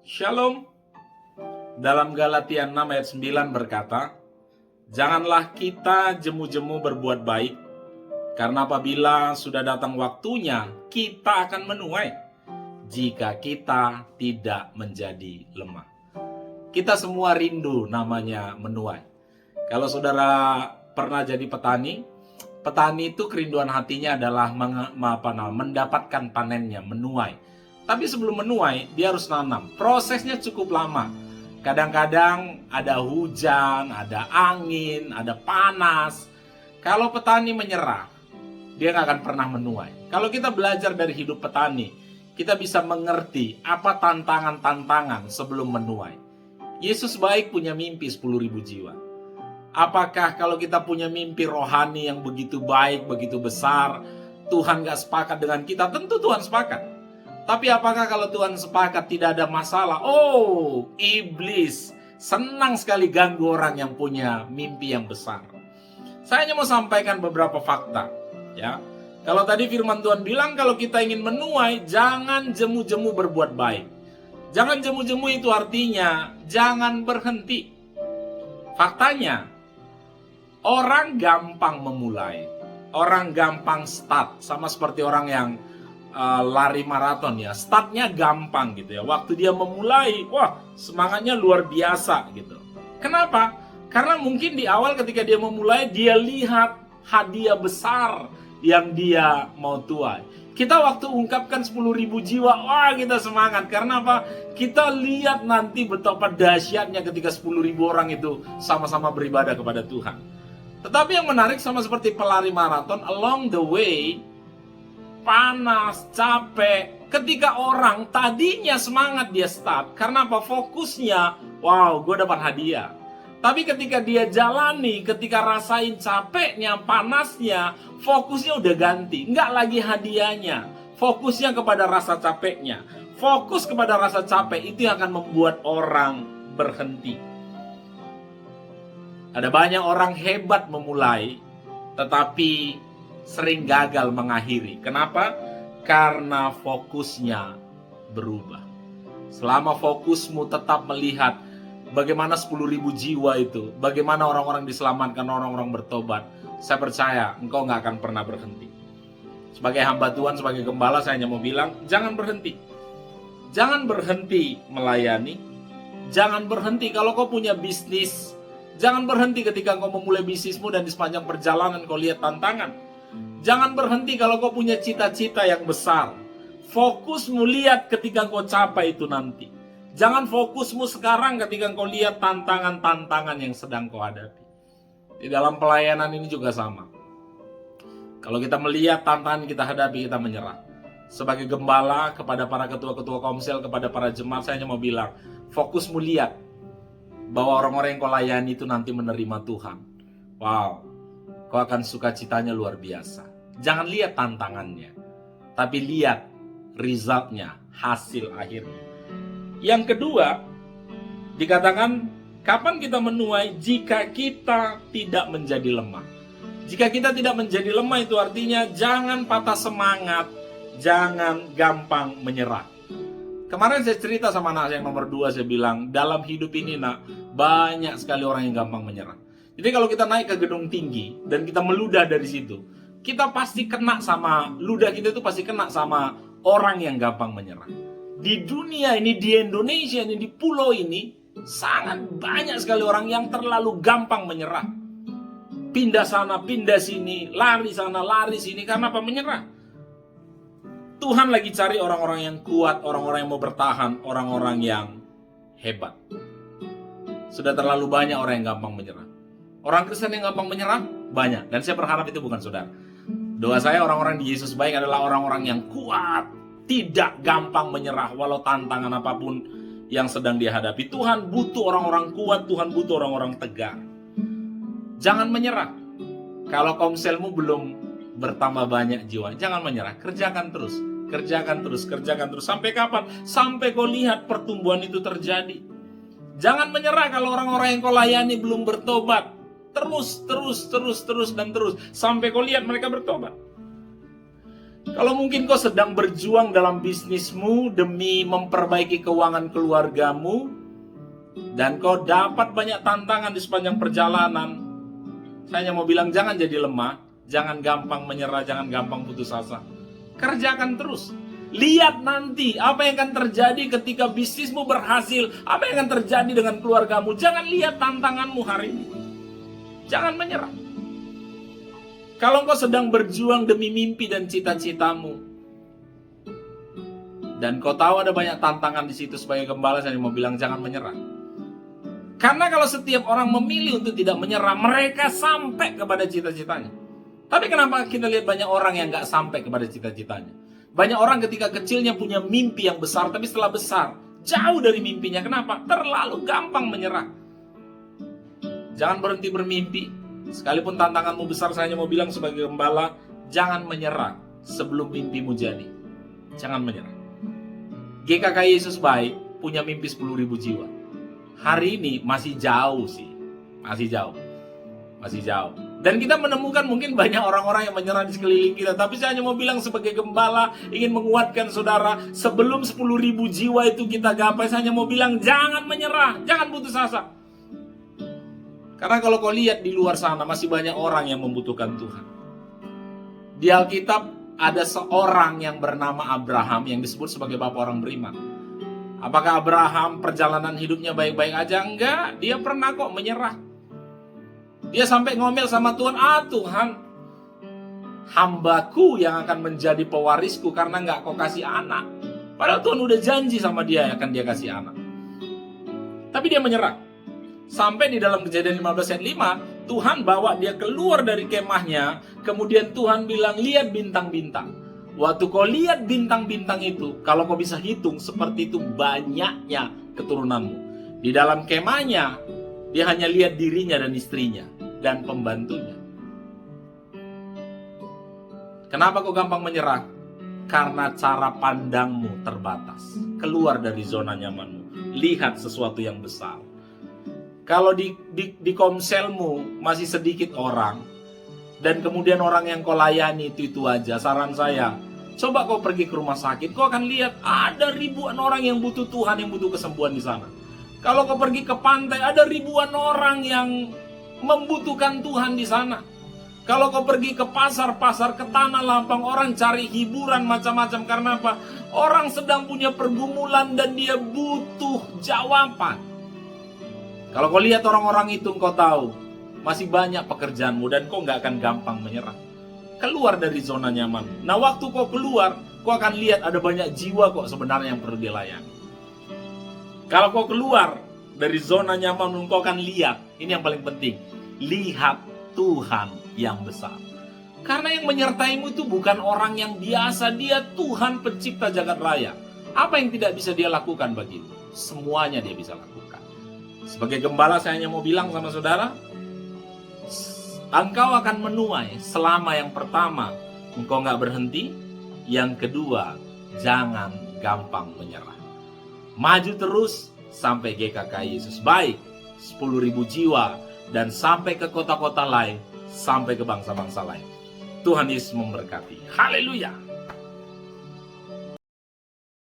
Shalom. Dalam Galatia 6 ayat 9 berkata, "Janganlah kita jemu-jemu berbuat baik, karena apabila sudah datang waktunya, kita akan menuai jika kita tidak menjadi lemah." Kita semua rindu namanya menuai. Kalau saudara pernah jadi petani, petani itu kerinduan hatinya adalah mendapatkan panennya, menuai. Tapi sebelum menuai, dia harus nanam. Prosesnya cukup lama. Kadang-kadang ada hujan, ada angin, ada panas. Kalau petani menyerah, dia nggak akan pernah menuai. Kalau kita belajar dari hidup petani, kita bisa mengerti apa tantangan-tantangan sebelum menuai. Yesus baik punya mimpi 10.000 jiwa. Apakah kalau kita punya mimpi rohani yang begitu baik, begitu besar, Tuhan gak sepakat dengan kita? Tentu Tuhan sepakat. Tapi apakah kalau Tuhan sepakat tidak ada masalah? Oh, iblis senang sekali ganggu orang yang punya mimpi yang besar. Saya hanya mau sampaikan beberapa fakta. Ya, kalau tadi firman Tuhan bilang kalau kita ingin menuai, jangan jemu-jemu berbuat baik. Jangan jemu-jemu itu artinya jangan berhenti. Faktanya, orang gampang memulai, orang gampang start, sama seperti orang yang lari maraton ya, startnya gampang gitu ya. Waktu dia memulai, wah semangatnya luar biasa gitu. Kenapa? Karena mungkin di awal ketika dia memulai, dia lihat hadiah besar yang dia mau tuai. Kita waktu ungkapkan 10.000 jiwa, wah kita semangat. Karena apa? Kita lihat nanti betapa dahsyatnya ketika 10.000 orang itu sama-sama beribadah kepada Tuhan. Tetapi yang menarik sama seperti pelari maraton, along the way, panas, capek. Ketika orang tadinya semangat dia start. Karena apa? Fokusnya, wow gue dapat hadiah. Tapi ketika dia jalani, ketika rasain capeknya, panasnya, fokusnya udah ganti. Nggak lagi hadiahnya. Fokusnya kepada rasa capeknya. Fokus kepada rasa capek itu yang akan membuat orang berhenti. Ada banyak orang hebat memulai, tetapi sering gagal mengakhiri. Kenapa? Karena fokusnya berubah. Selama fokusmu tetap melihat bagaimana 10.000 jiwa itu, bagaimana orang-orang diselamatkan, orang-orang bertobat, saya percaya engkau gak akan pernah berhenti. Sebagai hamba Tuhan, sebagai gembala, saya hanya mau bilang, jangan berhenti. Jangan berhenti melayani. Jangan berhenti kalau kau punya bisnis. Jangan berhenti ketika kau memulai bisnismu dan di sepanjang perjalanan kau lihat tantangan. Jangan berhenti kalau kau punya cita-cita yang besar. Fokusmu lihat ketika kau capai itu nanti. Jangan fokusmu sekarang ketika kau lihat tantangan-tantangan yang sedang kau hadapi. Di dalam pelayanan ini juga sama. Kalau kita melihat tantangan kita hadapi, kita menyerah. Sebagai gembala, kepada para ketua-ketua komsel, kepada para jemaat, saya hanya mau bilang, fokusmu lihat bahwa orang-orang yang kau layani itu nanti menerima Tuhan. Wow, kau akan sukacitanya luar biasa. Jangan lihat tantangannya, tapi lihat resultnya, hasil akhirnya. Yang kedua, dikatakan kapan kita menuai? Jika kita tidak menjadi lemah. Jika kita tidak menjadi lemah itu artinya jangan patah semangat, jangan gampang menyerah. Kemarin saya cerita sama anak saya yang nomor 2, saya bilang, dalam hidup ini nak, banyak sekali orang yang gampang menyerah. Jadi kalau kita naik ke gedung tinggi dan kita meludah dari situ, kita pasti kena sama, ludah kita itu pasti kena sama orang yang gampang menyerah. Di dunia ini, di Indonesia ini, di pulau ini, sangat banyak sekali orang yang terlalu gampang menyerah. Pindah sana, pindah sini, lari sana, lari sini, karena apa? Menyerah. Tuhan lagi cari orang-orang yang kuat, orang-orang yang mau bertahan, orang-orang yang hebat. Sudah terlalu banyak orang yang gampang menyerah. Orang Kristen yang gampang menyerah, banyak. Dan saya berharap itu bukan saudara. Doa saya orang-orang di Yesus baik adalah orang-orang yang kuat, tidak gampang menyerah walau tantangan apapun yang sedang dihadapi. Tuhan butuh orang-orang kuat, Tuhan butuh orang-orang tegar. Jangan menyerah. Kalau komselmu belum bertambah banyak jiwa, jangan menyerah. Kerjakan terus, kerjakan terus, kerjakan terus. Sampai kapan? Sampai kau lihat pertumbuhan itu terjadi. Jangan menyerah kalau orang-orang yang kau layani belum bertobat. Terus, dan terus. Sampai kau lihat mereka bertobat. Kalau mungkin kau sedang berjuang dalam bisnismu demi memperbaiki keuangan keluargamu, dan kau dapat banyak tantangan di sepanjang perjalanan, saya hanya mau bilang jangan jadi lemah, jangan gampang menyerah, jangan gampang putus asa. Kerjakan terus. Lihat nanti apa yang akan terjadi ketika bisnismu berhasil, apa yang akan terjadi dengan keluargamu. Jangan lihat tantanganmu hari ini. Jangan menyerah. Kalau engkau sedang berjuang demi mimpi dan cita-citamu, dan kau tahu ada banyak tantangan di situ, sebagai gembala saya mau bilang jangan menyerah. Karena kalau setiap orang memilih untuk tidak menyerah, mereka sampai kepada cita-citanya. Tapi kenapa kita lihat banyak orang yang gak sampai kepada cita-citanya? Banyak orang ketika kecilnya punya mimpi yang besar, tapi setelah besar, jauh dari mimpinya. Kenapa? Terlalu gampang menyerah. Jangan berhenti bermimpi. Sekalipun tantanganmu besar, saya hanya mau bilang sebagai gembala, jangan menyerah sebelum mimpimu jadi. Jangan menyerah. GKKI Yesus Baik punya mimpi 10.000 jiwa. Hari ini masih jauh sih. Masih jauh. Dan kita menemukan mungkin banyak orang-orang yang menyerah di sekeliling kita. Tapi saya hanya mau bilang sebagai gembala, ingin menguatkan saudara, sebelum 10.000 jiwa itu kita gapai, saya hanya mau bilang jangan menyerah, jangan putus asa. Karena kalau kau lihat di luar sana masih banyak orang yang membutuhkan Tuhan. Di Alkitab ada seorang yang bernama Abraham yang disebut sebagai bapak orang beriman. Apakah Abraham perjalanan hidupnya baik-baik aja? Enggak, dia pernah kok menyerah. Dia sampai ngomel sama Tuhan, Tuhan, hambaku yang akan menjadi pewarisku karena enggak kau kasih anak. Padahal Tuhan udah janji sama dia akan dia kasih anak. Tapi dia menyerah. Sampai di dalam Kejadian 15 ayat 5, Tuhan bawa dia keluar dari kemahnya, kemudian Tuhan bilang, lihat bintang-bintang. Waktu kau lihat bintang-bintang itu, kalau kau bisa hitung, seperti itu banyaknya keturunanmu. Di dalam kemahnya, dia hanya lihat dirinya dan istrinya, dan pembantunya. Kenapa kau gampang menyerah? Karena cara pandangmu terbatas. Keluar dari zona nyamanmu. Lihat sesuatu yang besar. Kalau di komselmu masih sedikit orang, dan kemudian orang yang kau layani itu aja, saran saya, coba kau pergi ke rumah sakit, kau akan lihat ada ribuan orang yang butuh Tuhan, yang butuh kesembuhan di sana. Kalau kau pergi ke pantai, ada ribuan orang yang membutuhkan Tuhan di sana. Kalau kau pergi ke pasar-pasar, ke tanah lapang, orang cari hiburan macam-macam. Karena apa? Orang sedang punya pergumulan dan dia butuh jawaban. Kalau kau lihat orang-orang itu, kau tahu masih banyak pekerjaanmu dan kau nggak akan gampang menyerah. Keluar dari zona nyaman. Nah, waktu kau keluar, kau akan lihat ada banyak jiwa kok sebenarnya yang perlu dilayani. Kalau kau keluar dari zona nyaman, kau akan lihat, ini yang paling penting, lihat Tuhan yang besar. Karena yang menyertaimu itu bukan orang yang biasa, dia Tuhan pencipta jagat raya. Apa yang tidak bisa dia lakukan bagimu? Semuanya dia bisa lakukan. Sebagai gembala saya hanya mau bilang sama saudara, engkau akan menuai selama yang pertama engkau nggak berhenti, yang kedua jangan gampang menyerah. Maju terus sampai GKKI Yesus Baik 10.000 jiwa dan sampai ke kota-kota lain, sampai ke bangsa-bangsa lain. Tuhan Yesus memberkati. Haleluya.